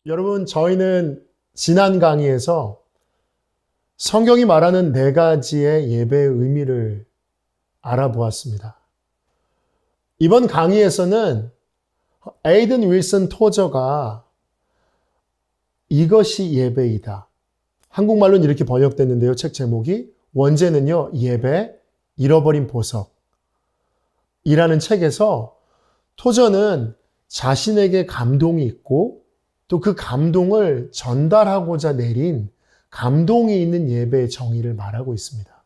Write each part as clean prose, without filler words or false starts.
여러분, 저희는 지난 강의에서 성경이 말하는 네 가지의 예배의 의미를 알아보았습니다. 이번 강의에서는 에이든 윌슨 토저가 이것이 예배이다. 한국말로는 이렇게 번역됐는데요. 책 제목이 원제는요, 예배, 잃어버린 보석 이라는 책에서 토저는 자신에게 감동이 있고 또 그 감동을 전달하고자 내린 감동이 있는 예배의 정의를 말하고 있습니다.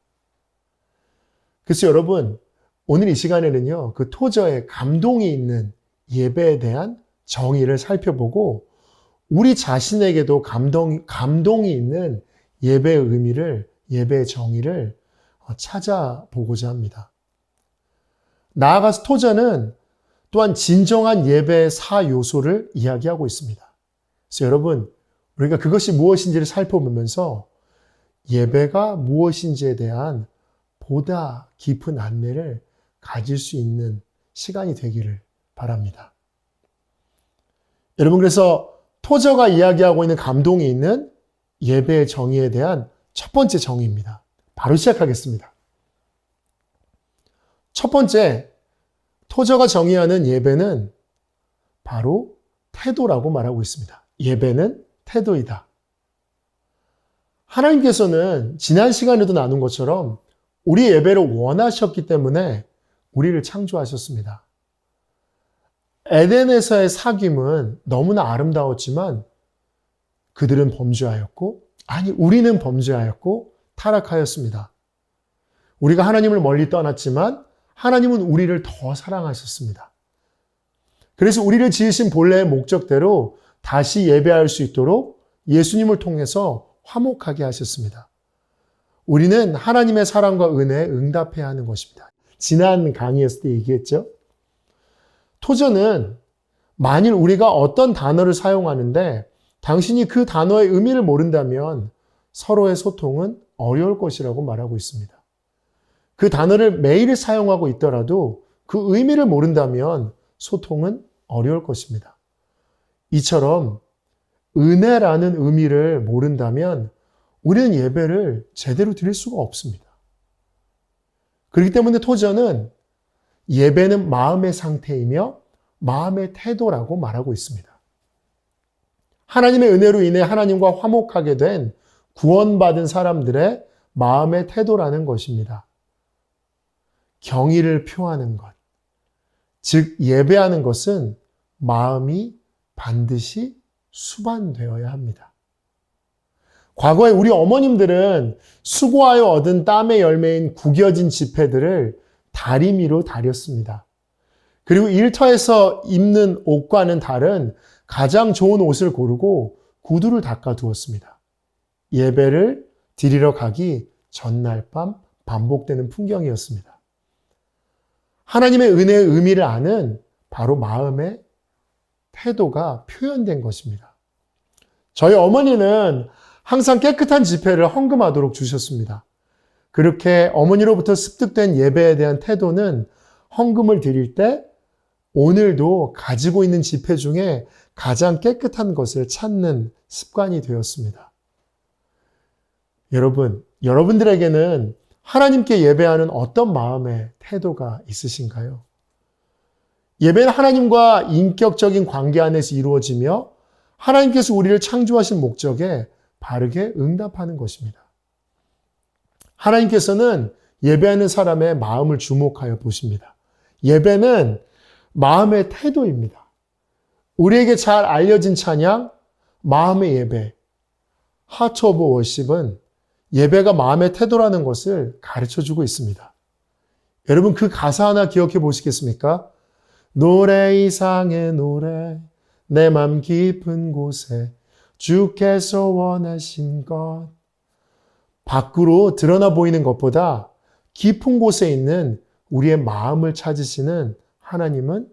그래서 여러분, 오늘 이 시간에는요, 그 토저의 감동이 있는 예배에 대한 정의를 살펴보고 우리 자신에게도 감동이 있는 예배의 의미를, 예배의 정의를 찾아보고자 합니다. 나아가서 토저는 또한 진정한 예배의 4요소를 이야기하고 있습니다. 그래서 여러분, 우리가 그것이 무엇인지를 살펴보면서 예배가 무엇인지에 대한 보다 깊은 안내를 가질 수 있는 시간이 되기를 바랍니다. 여러분, 그래서 토저가 이야기하고 있는 감동이 있는 예배의 정의에 대한 첫 번째 정의입니다. 바로 시작하겠습니다. 첫 번째, 토저가 정의하는 예배는 바로 태도라고 말하고 있습니다. 예배는 태도이다. 하나님께서는 지난 시간에도 나눈 것처럼 우리 예배를 원하셨기 때문에 우리를 창조하셨습니다. 에덴에서의 사귐은 너무나 아름다웠지만 그들은 범죄하였고, 우리는 범죄하였고 타락하였습니다. 우리가 하나님을 멀리 떠났지만 하나님은 우리를 더 사랑하셨습니다. 그래서 우리를 지으신 본래의 목적대로 다시 예배할 수 있도록 예수님을 통해서 화목하게 하셨습니다. 우리는 하나님의 사랑과 은혜에 응답해야 하는 것입니다. 지난 강의에서도 얘기했죠. 토저는 만일 우리가 어떤 단어를 사용하는데 당신이 그 단어의 의미를 모른다면 서로의 소통은 어려울 것이라고 말하고 있습니다. 그 단어를 매일 사용하고 있더라도 그 의미를 모른다면 소통은 어려울 것입니다. 이처럼 은혜라는 의미를 모른다면 우리는 예배를 제대로 드릴 수가 없습니다. 그렇기 때문에 토저는 예배는 마음의 상태이며 마음의 태도라고 말하고 있습니다. 하나님의 은혜로 인해 하나님과 화목하게 된 구원받은 사람들의 마음의 태도라는 것입니다. 경의를 표하는 것, 즉 예배하는 것은 마음이 반드시 수반되어야 합니다. 과거에 우리 어머님들은 수고하여 얻은 땀의 열매인 구겨진 지폐들을 다리미로 다렸습니다. 그리고 일터에서 입는 옷과는 다른 가장 좋은 옷을 고르고 구두를 닦아 두었습니다. 예배를 드리러 가기 전날 밤 반복되는 풍경이었습니다. 하나님의 은혜의 의미를 아는 바로 마음의 태도가 표현된 것입니다. 저희 어머니는 항상 깨끗한 지폐를 헌금하도록 주셨습니다. 그렇게 어머니로부터 습득된 예배에 대한 태도는 헌금을 드릴 때 오늘도 가지고 있는 지폐 중에 가장 깨끗한 것을 찾는 습관이 되었습니다. 여러분들에게는 하나님께 예배하는 어떤 마음의 태도가 있으신가요? 예배는 하나님과 인격적인 관계 안에서 이루어지며 하나님께서 우리를 창조하신 목적에 바르게 응답하는 것입니다. 하나님께서는 예배하는 사람의 마음을 주목하여 보십니다. 예배는 마음의 태도입니다. 우리에게 잘 알려진 찬양, 마음의 예배, Heart of Worship은 예배가 마음의 태도라는 것을 가르쳐주고 있습니다. 여러분, 그 가사 하나 기억해 보시겠습니까? 노래 이상의 노래, 내 맘 깊은 곳에 주께서 원하신 것. 밖으로 드러나 보이는 것보다 깊은 곳에 있는 우리의 마음을 찾으시는 하나님은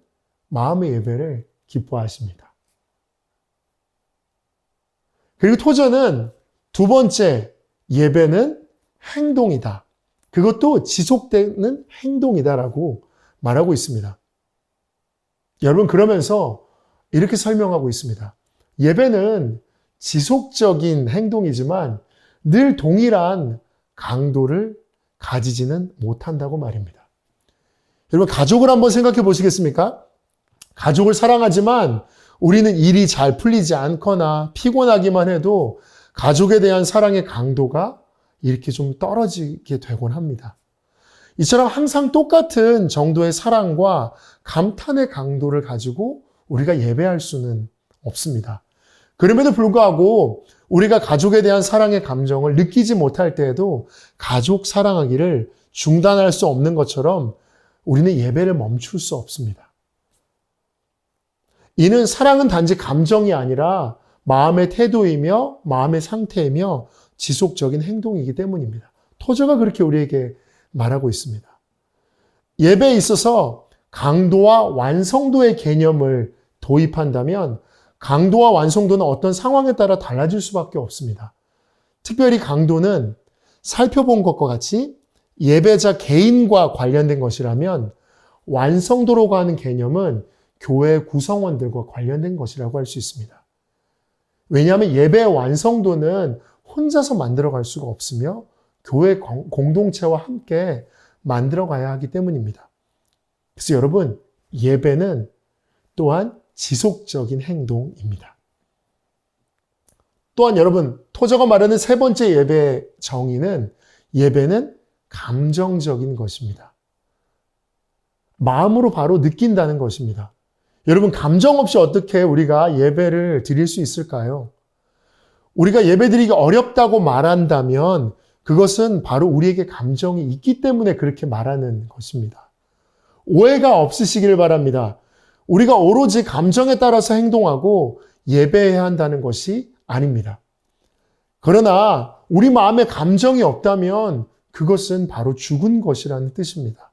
마음의 예배를 기뻐하십니다. 그리고 토저는 두 번째, 예배는 행동이다. 그것도 지속되는 행동이다라고 말하고 있습니다. 여러분, 그러면서 이렇게 설명하고 있습니다. 예배는 지속적인 행동이지만 늘 동일한 강도를 가지지는 못한다고 말입니다. 여러분, 가족을 한번 생각해 보시겠습니까? 가족을 사랑하지만 우리는 일이 잘 풀리지 않거나 피곤하기만 해도 가족에 대한 사랑의 강도가 이렇게 좀 떨어지게 되곤 합니다. 이처럼 항상 똑같은 정도의 사랑과 감탄의 강도를 가지고 우리가 예배할 수는 없습니다. 그럼에도 불구하고 우리가 가족에 대한 사랑의 감정을 느끼지 못할 때에도 가족 사랑하기를 중단할 수 없는 것처럼 우리는 예배를 멈출 수 없습니다. 이는 사랑은 단지 감정이 아니라 마음의 태도이며 마음의 상태이며 지속적인 행동이기 때문입니다. 토저가 그렇게 우리에게 말하고 있습니다. 예배에 있어서 강도와 완성도의 개념을 도입한다면 강도와 완성도는 어떤 상황에 따라 달라질 수밖에 없습니다. 특별히 강도는 살펴본 것과 같이 예배자 개인과 관련된 것이라면 완성도라고 하는 개념은 교회 구성원들과 관련된 것이라고 할 수 있습니다. 왜냐하면 예배의 완성도는 혼자서 만들어갈 수가 없으며 교회 공동체와 함께 만들어가야 하기 때문입니다. 그래서 여러분, 예배는 또한 지속적인 행동입니다. 또한 여러분, 토저가 말하는 세 번째 예배의 정의는 예배는 감정적인 것입니다. 마음으로 바로 느낀다는 것입니다. 여러분, 감정 없이 어떻게 우리가 예배를 드릴 수 있을까요? 우리가 예배드리기 어렵다고 말한다면 그것은 바로 우리에게 감정이 있기 때문에 그렇게 말하는 것입니다. 오해가 없으시길 바랍니다. 우리가 오로지 감정에 따라서 행동하고 예배해야 한다는 것이 아닙니다. 그러나 우리 마음에 감정이 없다면 그것은 바로 죽은 것이라는 뜻입니다.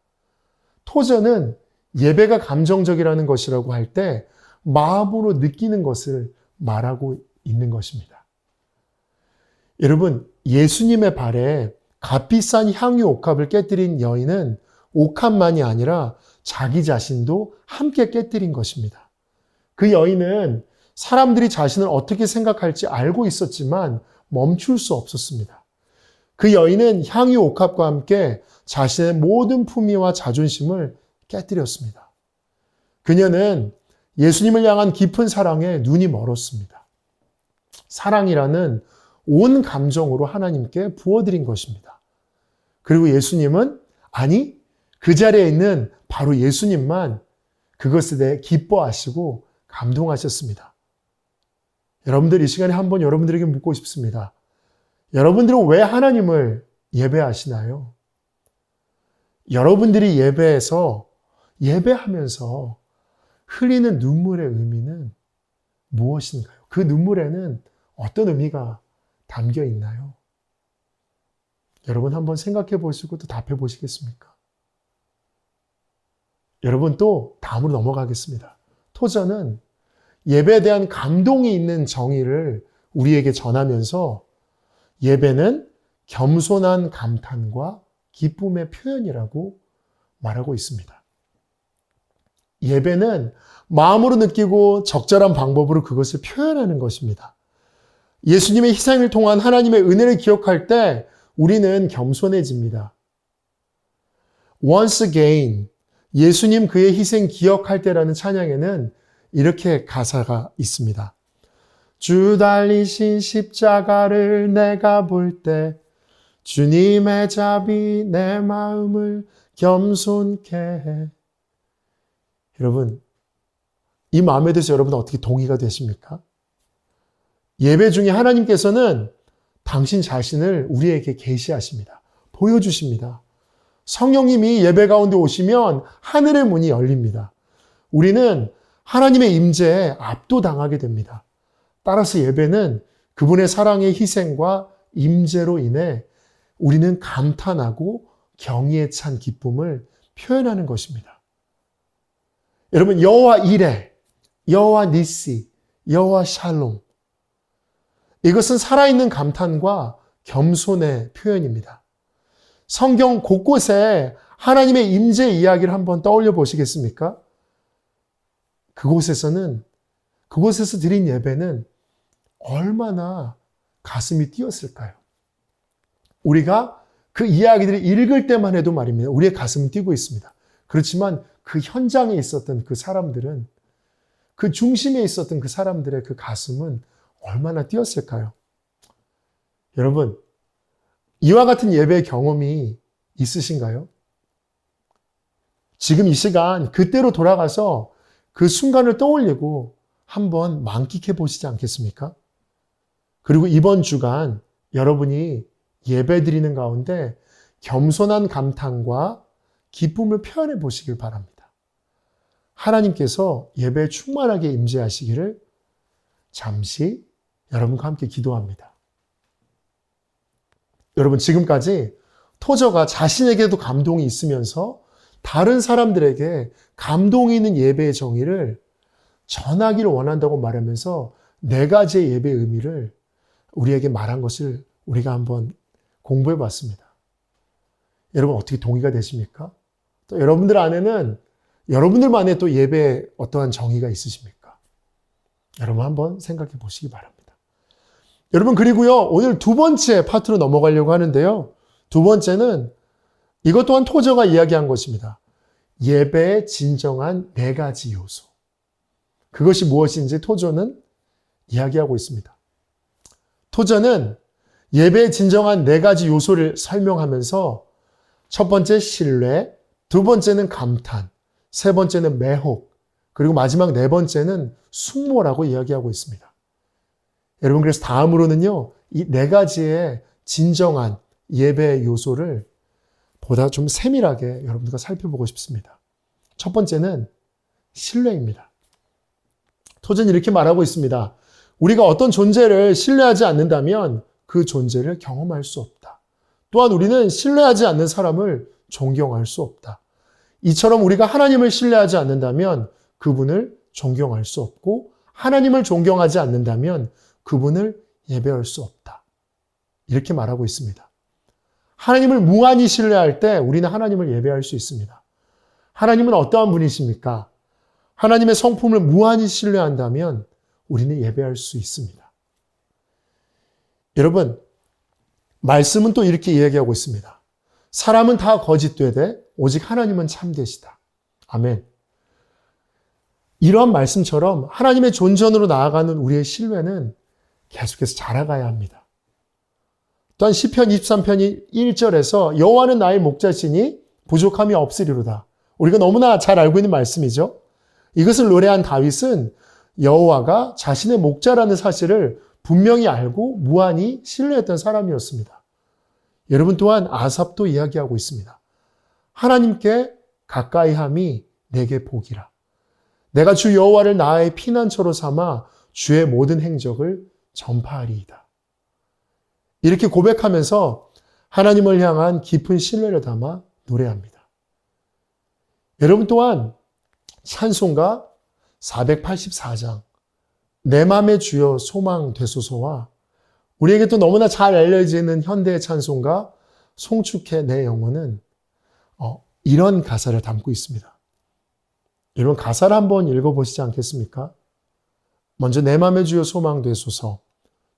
토저는 예배가 감정적이라는 것이라고 할 때 마음으로 느끼는 것을 말하고 있는 것입니다. 여러분, 예수님의 발에 값비싼 향유 옥합을 깨뜨린 여인은 옥합만이 아니라 자기 자신도 함께 깨뜨린 것입니다. 그 여인은 사람들이 자신을 어떻게 생각할지 알고 있었지만 멈출 수 없었습니다. 그 여인은 향유 옥합과 함께 자신의 모든 품위와 자존심을 깨뜨렸습니다. 그녀는 예수님을 향한 깊은 사랑에 눈이 멀었습니다. 사랑이라는 온 감정으로 하나님께 부어드린 것입니다. 그리고 예수님은 아니, 그 자리에 있는 바로 예수님만 그것에 대해 기뻐하시고 감동하셨습니다. 여러분들 이 시간에 한번 여러분들에게 묻고 싶습니다. 여러분들은 왜 하나님을 예배하시나요? 여러분들이 예배하면서 흘리는 눈물의 의미는 무엇인가요? 그 눈물에는 어떤 의미가 담겨 있나요? 여러분 한번 생각해 보시고 또 답해 보시겠습니까? 여러분 또 다음으로 넘어가겠습니다. 토저는 예배에 대한 감동이 있는 정의를 우리에게 전하면서 예배는 겸손한 감탄과 기쁨의 표현이라고 말하고 있습니다. 예배는 마음으로 느끼고 적절한 방법으로 그것을 표현하는 것입니다. 예수님의 희생을 통한 하나님의 은혜를 기억할 때 우리는 겸손해집니다. Once again, 예수님 그의 희생 기억할 때라는 찬양에는 이렇게 가사가 있습니다. 주 달리신 십자가를 내가 볼 때 주님의 자비 내 마음을 겸손케 해. 여러분, 이 마음에 대해서 여러분 어떻게 동의가 되십니까? 예배 중에 하나님께서는 당신 자신을 우리에게 계시하십니다. 보여주십니다. 성령님이 예배 가운데 오시면 하늘의 문이 열립니다. 우리는 하나님의 임재에 압도당하게 됩니다. 따라서 예배는 그분의 사랑의 희생과 임재로 인해 우리는 감탄하고 경의에 찬 기쁨을 표현하는 것입니다. 여러분, 여호와 이레, 여호와 니시, 여호와 샬롬, 이것은 살아있는 감탄과 겸손의 표현입니다. 성경 곳곳에 하나님의 임재 이야기를 한번 떠올려 보시겠습니까? 그곳에서 드린 예배는 얼마나 가슴이 뛰었을까요? 우리가 그 이야기들을 읽을 때만 해도 말입니다. 우리의 가슴은 뛰고 있습니다. 그렇지만 그 현장에 있었던 그 사람들은, 그 중심에 있었던 그 사람들의 그 가슴은 얼마나 뛰었을까요? 여러분, 이와 같은 예배 경험이 있으신가요? 지금 이 시간 그때로 돌아가서 그 순간을 떠올리고 한번 만끽해 보시지 않겠습니까? 그리고 이번 주간 여러분이 예배 드리는 가운데 겸손한 감탄과 기쁨을 표현해 보시길 바랍니다. 하나님께서 예배에 충만하게 임재하시기를 잠시 여러분과 함께 기도합니다. 여러분, 지금까지 토저가 자신에게도 감동이 있으면서 다른 사람들에게 감동이 있는 예배의 정의를 전하기를 원한다고 말하면서 4가지의 예배의 의미를 우리에게 말한 것을 우리가 한번 공부해 봤습니다. 여러분, 어떻게 동의가 되십니까? 또 여러분들 안에는 여러분들만의 또 예배에 어떠한 정의가 있으십니까? 여러분 한번 생각해 보시기 바랍니다. 여러분, 그리고요, 오늘 2번째 파트로 넘어가려고 하는데요. 2번째는 이것 또한 토저가 이야기한 것입니다. 예배의 진정한 4가지 요소. 그것이 무엇인지 토저는 이야기하고 있습니다. 토저는 예배의 진정한 4가지 요소를 설명하면서 첫 번째 신뢰, 2번째는 감탄, 3번째는 매혹, 그리고 마지막 4번째는 숙모라고 이야기하고 있습니다. 여러분, 그래서 다음으로는요, 이 4가지의 진정한 예배의 요소를 보다 좀 세밀하게 여러분들과 살펴보고 싶습니다. 첫 번째는 신뢰입니다. 토저는 이렇게 말하고 있습니다. 우리가 어떤 존재를 신뢰하지 않는다면 그 존재를 경험할 수 없다. 또한 우리는 신뢰하지 않는 사람을 존경할 수 없다. 이처럼 우리가 하나님을 신뢰하지 않는다면 그분을 존경할 수 없고, 하나님을 존경하지 않는다면 그분을 예배할 수 없다. 이렇게 말하고 있습니다. 하나님을 무한히 신뢰할 때 우리는 하나님을 예배할 수 있습니다. 하나님은 어떠한 분이십니까? 하나님의 성품을 무한히 신뢰한다면 우리는 예배할 수 있습니다. 여러분, 말씀은 또 이렇게 이야기하고 있습니다. 사람은 다 거짓되되 오직 하나님은 참되시다. 아멘. 이러한 말씀처럼 하나님의 존전으로 나아가는 우리의 신뢰는 계속해서 자라가야 합니다. 또한 시편 23편 1절에서 여호와는 나의 목자시니 부족함이 없으리로다. 우리가 너무나 잘 알고 있는 말씀이죠. 이것을 노래한 다윗은 여호와가 자신의 목자라는 사실을 분명히 알고 무한히 신뢰했던 사람이었습니다. 여러분, 또한 아삽도 이야기하고 있습니다. 하나님께 가까이함이 내게 복이라. 내가 주 여호와를 나의 피난처로 삼아 주의 모든 행적을 전파하리이다. 이렇게 고백하면서 하나님을 향한 깊은 신뢰를 담아 노래합니다. 여러분, 또한 찬송가 484장 내 맘의 주여 소망 되소서와 우리에게 또 너무나 잘 알려지는 현대의 찬송가 송축해 내 영혼은 이런 가사를 담고 있습니다. 여러분, 가사를 한번 읽어보시지 않겠습니까? 먼저 내 맘의 주여 소망 되소서,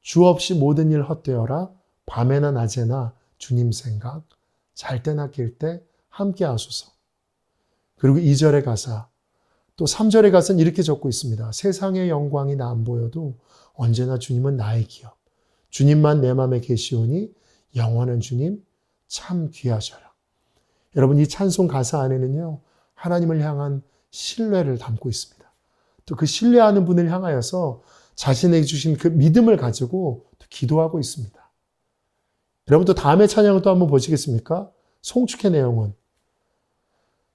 주 없이 모든 일 헛되어라, 밤에나 낮에나 주님 생각, 잘 때나 깰 때 함께 하소서. 그리고 2절의 가사, 또 3절의 가사는 이렇게 적고 있습니다. 세상의 영광이 나 안 보여도 언제나 주님은 나의 기업. 주님만 내 맘에 계시오니 영원한 주님 참 귀하셔라. 여러분, 이 찬송 가사 안에는요, 하나님을 향한 신뢰를 담고 있습니다. 또 그 신뢰하는 분을 향하여서 자신에게 주신 그 믿음을 가지고 또 기도하고 있습니다. 여러분, 또 다음의 찬양을 또 한번 보시겠습니까? 송축해 내 영혼.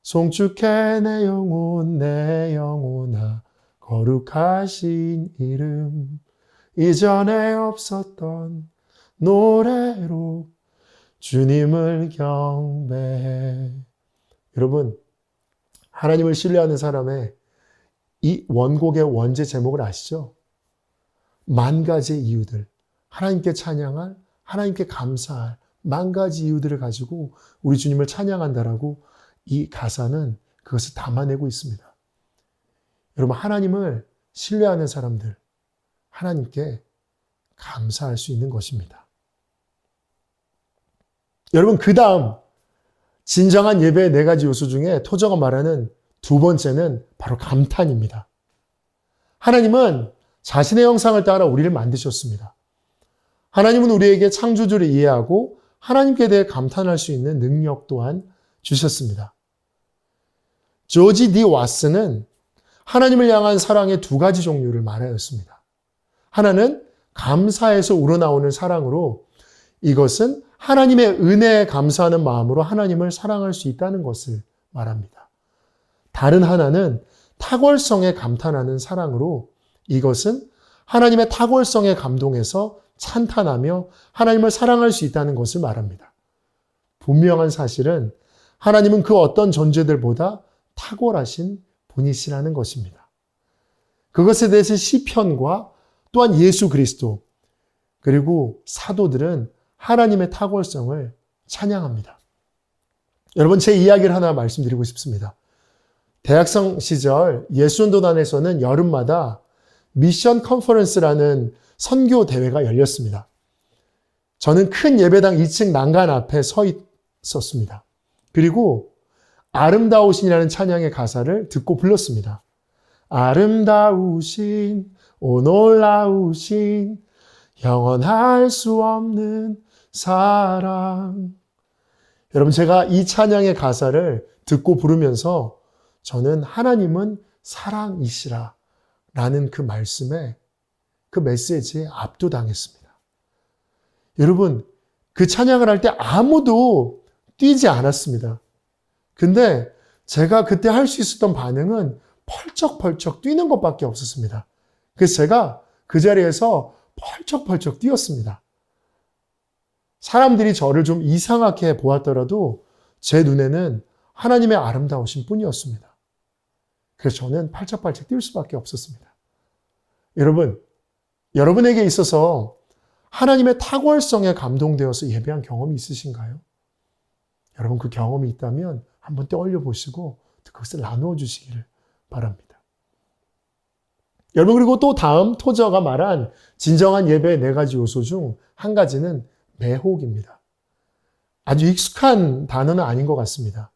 송축해 내 영혼 내 영혼아 거룩하신 이름 이전에 없었던 노래로 주님을 경배해. 여러분, 하나님을 신뢰하는 사람의 이 원곡의 원제 제목을 아시죠? 10,000가지의 이유들, 하나님께 찬양할, 하나님께 감사할 10,000가지 이유들을 가지고 우리 주님을 찬양한다라고 이 가사는 그것을 담아내고 있습니다. 여러분, 하나님을 신뢰하는 사람들, 하나님께 감사할 수 있는 것입니다. 여러분, 그 다음 진정한 예배의 네 가지 요소 중에 토저가 말하는 두 번째는 바로 감탄입니다. 하나님은 자신의 형상을 따라 우리를 만드셨습니다. 하나님은 우리에게 창조주를 이해하고 하나님께 대해 감탄할 수 있는 능력 또한 주셨습니다. 조지 디 왓슨은 하나님을 향한 사랑의 두 가지 종류를 말하였습니다. 하나는 감사에서 우러나오는 사랑으로 이것은 하나님의 은혜에 감사하는 마음으로 하나님을 사랑할 수 있다는 것을 말합니다. 다른 하나는 탁월성에 감탄하는 사랑으로 이것은 하나님의 탁월성에 감동해서 찬탄하며 하나님을 사랑할 수 있다는 것을 말합니다. 분명한 사실은 하나님은 그 어떤 존재들보다 탁월하신 분이시라는 것입니다. 그것에 대해서 시편과 또한 예수 그리스도 그리고 사도들은 하나님의 탁월성을 찬양합니다. 여러분, 제 이야기를 하나 말씀드리고 싶습니다. 대학생 시절 예수전도단에서는 여름마다 미션 컨퍼런스라는 선교 대회가 열렸습니다. 저는 큰 예배당 2층 난간 앞에 서 있었습니다. 그리고 아름다우신이라는 찬양의 가사를 듣고 불렀습니다. 아름다우신 오 놀라우신 영원할 수 없는 사랑. 여러분, 제가 이 찬양의 가사를 듣고 부르면서 저는 하나님은 사랑이시라 라는 그 말씀에 그 메시지에 압도당했습니다. 여러분, 그 찬양을 할 때 아무도 뛰지 않았습니다. 근데 제가 그때 할 수 있었던 반응은 펄쩍펄쩍 뛰는 것밖에 없었습니다. 그래서 제가 그 자리에서 펄쩍펄쩍 뛰었습니다. 사람들이 저를 좀 이상하게 보았더라도 제 눈에는 하나님의 아름다우신 뿐이었습니다. 그래서 저는 팔짝팔짝 뛸 수밖에 없었습니다. 여러분, 여러분에게 있어서 하나님의 탁월성에 감동되어서 예배한 경험이 있으신가요? 여러분, 그 경험이 있다면 한번 떠올려 보시고 그것을 나누어 주시기를 바랍니다. 여러분, 그리고 또 다음 토저가 말한 진정한 예배의 네 가지 요소 중 한 가지는 매혹입니다. 아주 익숙한 단어는 아닌 것 같습니다.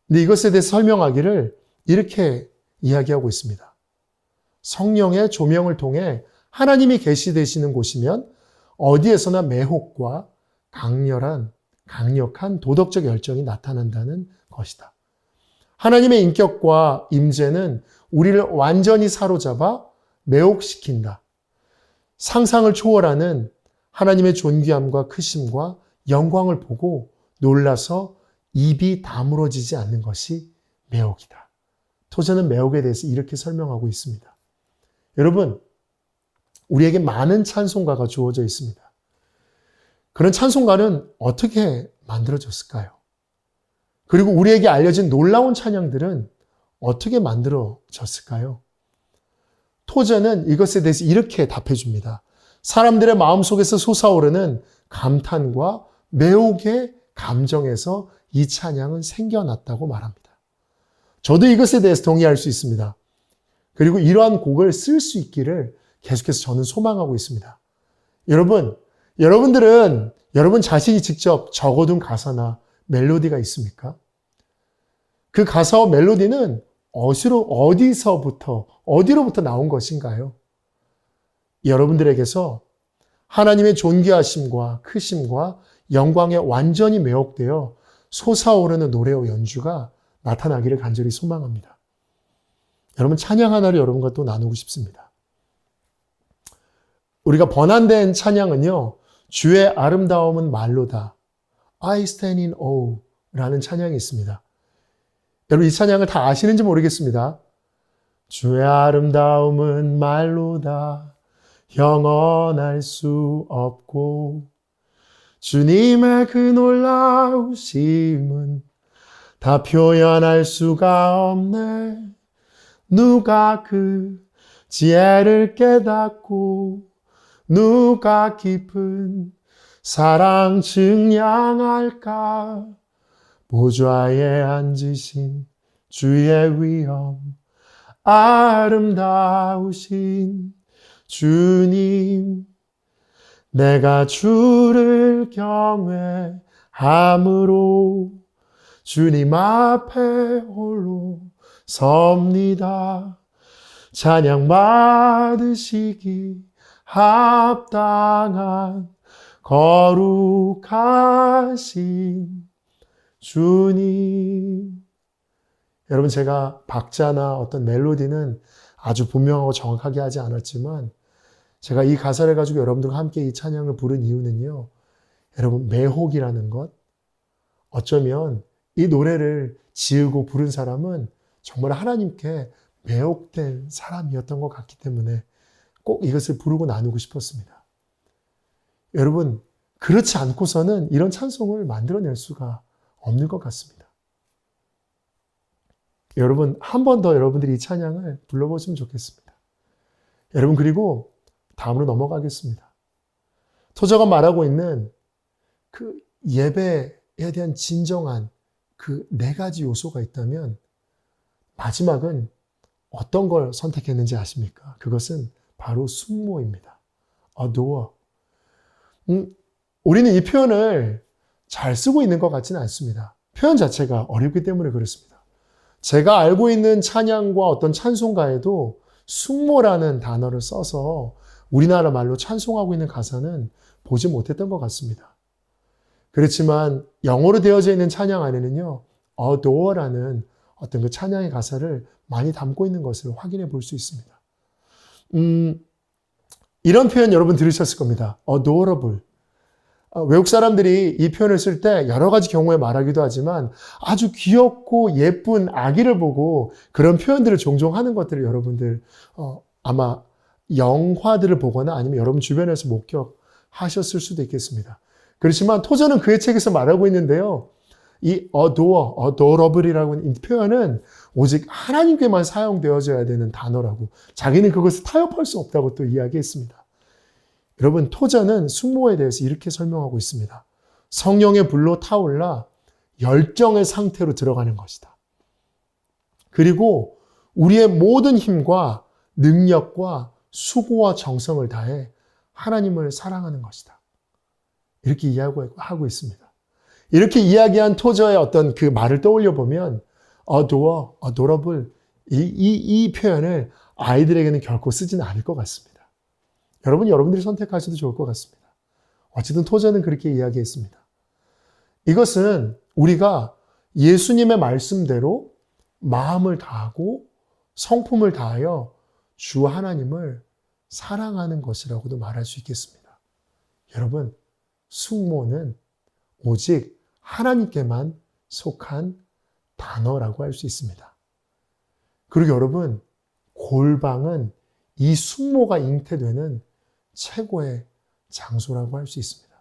근데 이것에 대해서 설명하기를 이렇게 이야기하고 있습니다. 성령의 조명을 통해 하나님이 계시되시는 곳이면 어디에서나 매혹과 강력한 도덕적 열정이 나타난다는 것이다. 하나님의 인격과 임재는 우리를 완전히 사로잡아 매혹시킨다. 상상을 초월하는 하나님의 존귀함과 크심과 영광을 보고 놀라서 입이 다물어지지 않는 것이 매혹이다. 토저는 매혹에 대해서 이렇게 설명하고 있습니다. 여러분, 우리에게 많은 찬송가가 주어져 있습니다. 그런 찬송가는 어떻게 만들어졌을까요? 그리고 우리에게 알려진 놀라운 찬양들은 어떻게 만들어졌을까요? 토저는 이것에 대해서 이렇게 답해 줍니다. 사람들의 마음속에서 솟아오르는 감탄과 매혹의 감정에서 이 찬양은 생겨났다고 말합니다. 저도 이것에 대해서 동의할 수 있습니다. 그리고 이러한 곡을 쓸 수 있기를 계속해서 저는 소망하고 있습니다. 여러분들은 여러분 자신이 직접 적어둔 가사나 멜로디가 있습니까? 그 가사와 멜로디는 어디로부터 나온 것인가요? 여러분들에게서 하나님의 존귀하심과 크심과 영광에 완전히 매혹되어 솟아오르는 노래와 연주가 나타나기를 간절히 소망합니다. 여러분, 찬양 하나를 여러분과 또 나누고 싶습니다. 우리가 번안된 찬양은요, 주의 아름다움은 말로다. I stand in awe 라는 찬양이 있습니다. 여러분, 이 찬양을 다 아시는지 모르겠습니다. 주의 아름다움은 말로다. 영원할 수 없고 주님의 그 놀라우심은 다 표현할 수가 없네. 누가 그 지혜를 깨닫고 누가 깊은 사랑 증량할까. 보좌에 앉으신 주의 위엄 아름다우신 주님, 내가 주를 경외함으로 주님 앞에 홀로 섭니다. 찬양 받으시기 합당한 거룩하신 주님. 여러분, 제가 박자나 어떤 멜로디는 아주 분명하고 정확하게 하지 않았지만 제가 이 가사를 가지고 여러분들과 함께 이 찬양을 부른 이유는요, 여러분, 매혹이라는 것, 어쩌면 이 노래를 지으고 부른 사람은 정말 하나님께 매혹된 사람이었던 것 같기 때문에 꼭 이것을 부르고 나누고 싶었습니다. 여러분, 그렇지 않고서는 이런 찬송을 만들어낼 수가 없는 것 같습니다. 여러분, 한 번 더 여러분들이 이 찬양을 불러보시면 좋겠습니다. 여러분, 그리고 다음으로 넘어가겠습니다. 토저가 말하고 있는 그 예배에 대한 진정한 그 네 가지 요소가 있다면 마지막은 어떤 걸 선택했는지 아십니까? 그것은 바로 숙모입니다. adore. 우리는 이 표현을 잘 쓰고 있는 것 같지는 않습니다. 표현 자체가 어렵기 때문에 그렇습니다. 제가 알고 있는 찬양과 어떤 찬송가에도 숙모라는 단어를 써서 우리나라 말로 찬송하고 있는 가사는 보지 못했던 것 같습니다. 그렇지만 영어로 되어져 있는 찬양 안에는요, adore라는 어떤 그 찬양의 가사를 많이 담고 있는 것을 확인해 볼 수 있습니다. 이런 표현 여러분 들으셨을 겁니다. adorable. 외국 사람들이 이 표현을 쓸 때 여러 가지 경우에 말하기도 하지만 아주 귀엽고 예쁜 아기를 보고 그런 표현들을 종종 하는 것들을 여러분들 아마 영화들을 보거나 아니면 여러분 주변에서 목격하셨을 수도 있겠습니다. 그렇지만 토저는 그의 책에서 말하고 있는데요. 이 adorable이라고 하는 이 표현은 오직 하나님께만 사용되어져야 되는 단어라고, 자기는 그것을 타협할 수 없다고 또 이야기했습니다. 여러분, 토저는 숙모에 대해서 이렇게 설명하고 있습니다. 성령의 불로 타올라 열정의 상태로 들어가는 것이다. 그리고 우리의 모든 힘과 능력과 수고와 정성을 다해 하나님을 사랑하는 것이다. 이렇게 이야기하고 있습니다. 이렇게 이야기한 토저의 어떤 그 말을 떠올려 보면 adorable, 이 표현을 아이들에게는 결코 쓰지는 않을 것 같습니다. 여러분들이 선택하셔도 좋을 것 같습니다. 어쨌든 토저는 그렇게 이야기했습니다. 이것은 우리가 예수님의 말씀대로 마음을 다하고 성품을 다하여 주 하나님을 사랑하는 것이라고도 말할 수 있겠습니다. 여러분, 숙모는 오직 하나님께만 속한 단어라고 할 수 있습니다. 그리고 여러분, 골방은 이 숙모가 잉태되는 최고의 장소라고 할 수 있습니다.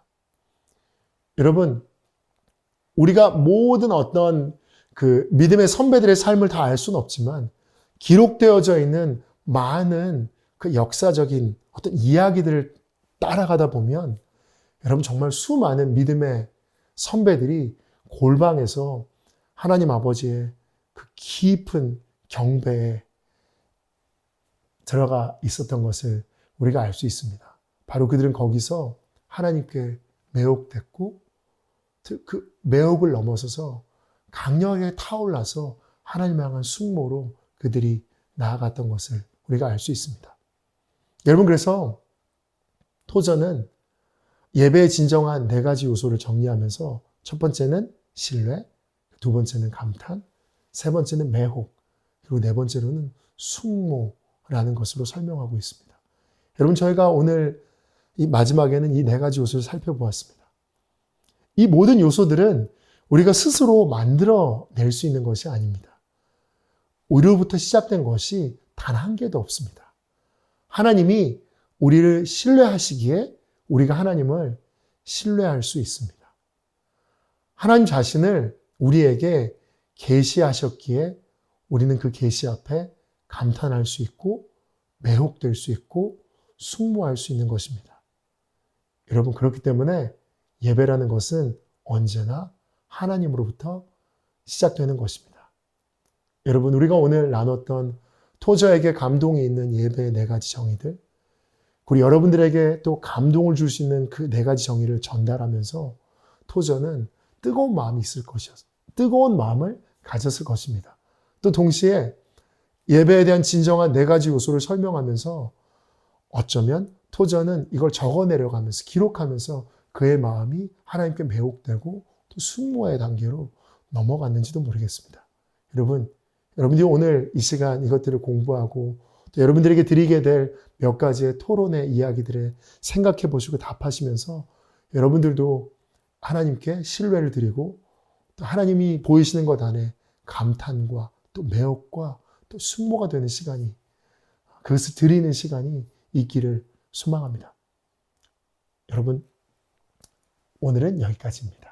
여러분, 우리가 모든 어떤 그 믿음의 선배들의 삶을 다 알 수는 없지만 기록되어져 있는 많은 그 역사적인 어떤 이야기들을 따라가다 보면 여러분, 정말 수많은 믿음의 선배들이 골방에서 하나님 아버지의 그 깊은 경배에 들어가 있었던 것을 우리가 알 수 있습니다. 바로 그들은 거기서 하나님께 매혹됐고 그 매혹을 넘어서서 강력하게 타올라서 하나님을 향한 숙모로 그들이 나아갔던 것을 우리가 알 수 있습니다. 여러분, 그래서 토저는 예배의 진정한 네 가지 요소를 정리하면서 첫 번째는 신뢰, 두 번째는 감탄, 세 번째는 매혹, 그리고 네 번째로는 숙모라는 것으로 설명하고 있습니다. 여러분, 저희가 오늘 이 마지막에는 이 네 가지 요소를 살펴보았습니다. 이 모든 요소들은 우리가 스스로 만들어낼 수 있는 것이 아닙니다. 우리로부터 시작된 것이 단 한 개도 없습니다. 하나님이 우리를 신뢰하시기에 우리가 하나님을 신뢰할 수 있습니다. 하나님 자신을 우리에게 계시하셨기에 우리는 그 계시 앞에 감탄할 수 있고 매혹될 수 있고 숙모할 수 있는 것입니다. 여러분, 그렇기 때문에 예배라는 것은 언제나 하나님으로부터 시작되는 것입니다. 여러분, 우리가 오늘 나눴던 토저에게 감동이 있는 예배의 네 가지 정의들, 그리고 여러분들에게 또 감동을 줄 수 있는 그 네 가지 정의를 전달하면서 토저는 뜨거운 마음이 있을 것이었어요. 뜨거운 마음을 가졌을 것입니다. 또 동시에 예배에 대한 진정한 네 가지 요소를 설명하면서 어쩌면 토저는 이걸 적어내려가면서 기록하면서 그의 마음이 하나님께 매혹되고 또 순모의 단계로 넘어갔는지도 모르겠습니다. 여러분들이 오늘 이 시간 이것들을 공부하고 또 여러분들에게 드리게 될 몇 가지의 토론의 이야기들에 생각해 보시고 답하시면서 여러분들도 하나님께 신뢰를 드리고 또 하나님이 보이시는 것 안에 감탄과 또 매혹과 또 순모가 되는 시간이, 그것을 드리는 시간이 있기를 소망합니다. 여러분, 오늘은 여기까지입니다.